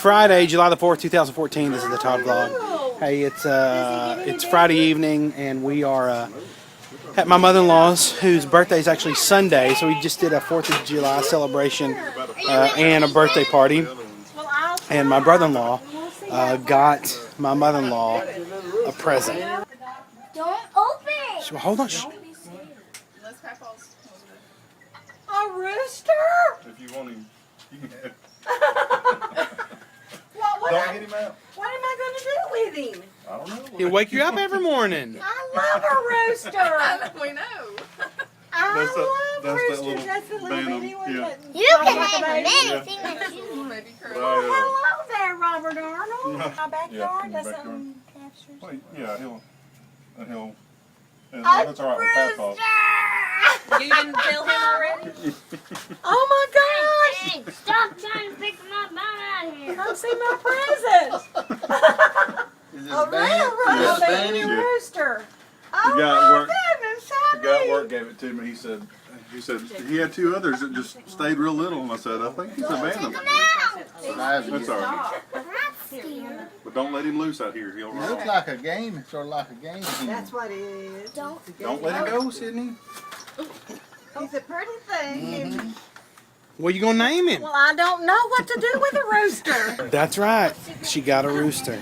Friday, July the 4th, 2014. This is the Todd vlog. Hey, it's Friday evening, and we are at my mother-in-law's, whose birthday is actually Sunday. So we just did a 4th of July celebration and a birthday party. And my brother-in-law got my mother-in-law a present. Don't open it. So, hold on. A rooster? If you want him, you can have him. Don't get him out. What am I going to do with him? I don't know. He'll wake you up every morning. I love a rooster. We know. I love that roosters. little That's the little band bitty of- one. yeah. That You can name anything that you want. Maybe Oh, hello there, Robert Arnold. Yeah. My backyard. Yeah, That's backyard. something captures. Well, yeah, he'll. A That's all right with Papa's. rooster! You didn't tell him already? Oh my gosh! Hey, stop trying to pick them up. I'm out of here. Come see my present. A real baby rooster. Oh The guy at my work- goodness, The guy at honey. work gave it to me. He said he had two others that just stayed real little, and I said I think he's abandoned them. That's all right. But don't let him loose out here. He'll It run. looks like a game, sort of like a game. That's what it is. Don't. Don't let him go, Sydney. He's a pretty thing. What are you going to name him? Well, I don't know what to do with a rooster. That's right. She got a rooster.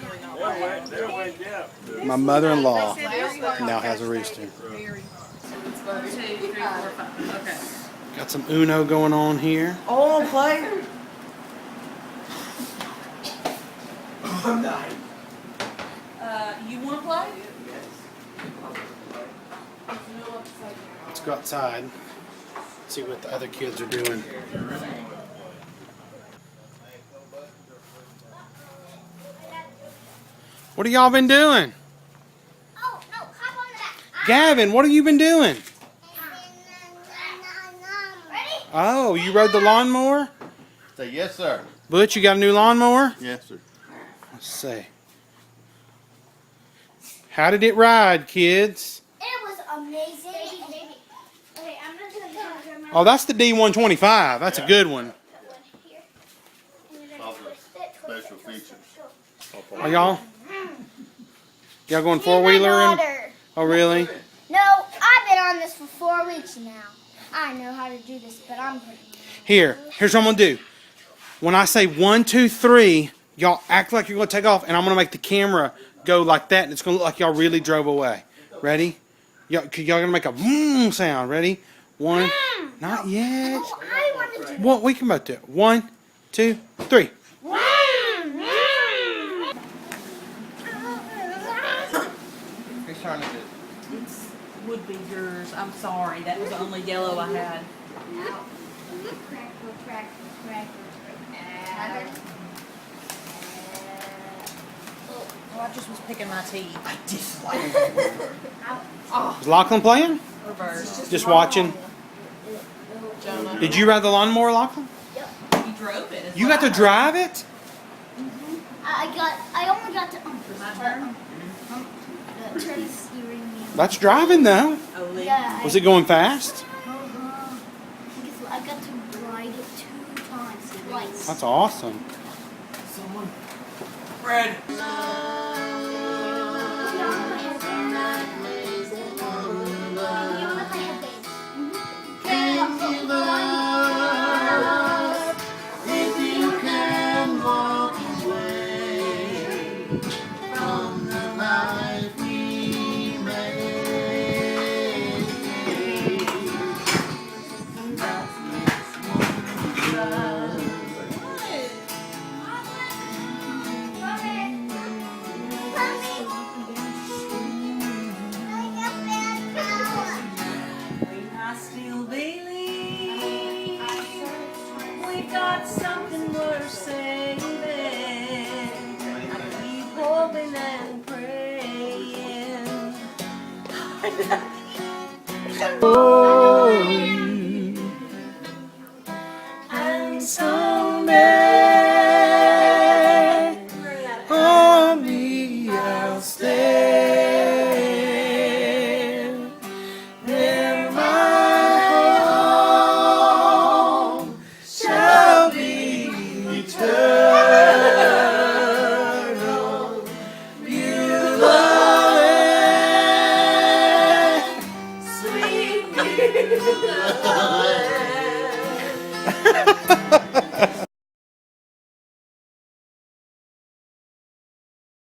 My mother-in-law now has a rooster. 2, 3, 4, 5. Okay. Got some Uno going on here. Oh, play. You want to play? Let's go outside. See what the other kids are doing. What have y'all been doing? Oh, no, hop on that. Gavin, what have you been doing? Ready? Oh, you rode the lawnmower? Say yes, sir. Butch, you got a new lawnmower? Yes, sir. Let's see. How did it ride, kids? It was amazing. Okay, I'm just going to grab my Oh, that's the D125. That's a good one. here. Special features. Are y'all going four-wheeler? Oh, really? No, I've been on this for 4 weeks now. I know how to do this, but I'm pretty. Here's what I'm going to do. When I say 1, 2, 3, y'all act like you're going to take off, and I'm going to make the camera go like that, and it's going to look like y'all really drove away. Ready? Y'all going to make a vroom sound. Ready? 1. Not yet. Oh, I wanted to. Well, we can both do it. 1, 2, 3. Whose turn is it? It would be yours. I'm sorry. That was the only yellow I had. Oh, I just was picking my teeth. I dislike Is Lachlan playing? reverse. Just watching. Jonah. Did you ride the lawnmower, Lachlan? You drove it. is You what got to I drive it? I only got to My turn? turn the steering wheel. That's driving, though. Oh, Lee. Yeah, Was it going fast? because I got to ride it 2 times, twice. That's awesome. Fred. If you can walk away from the life we made, that is wonderful. I still believe we got something worth saving. I keep hoping and praying. And someday On me, I'll stand. There my home shall be eternal. the land.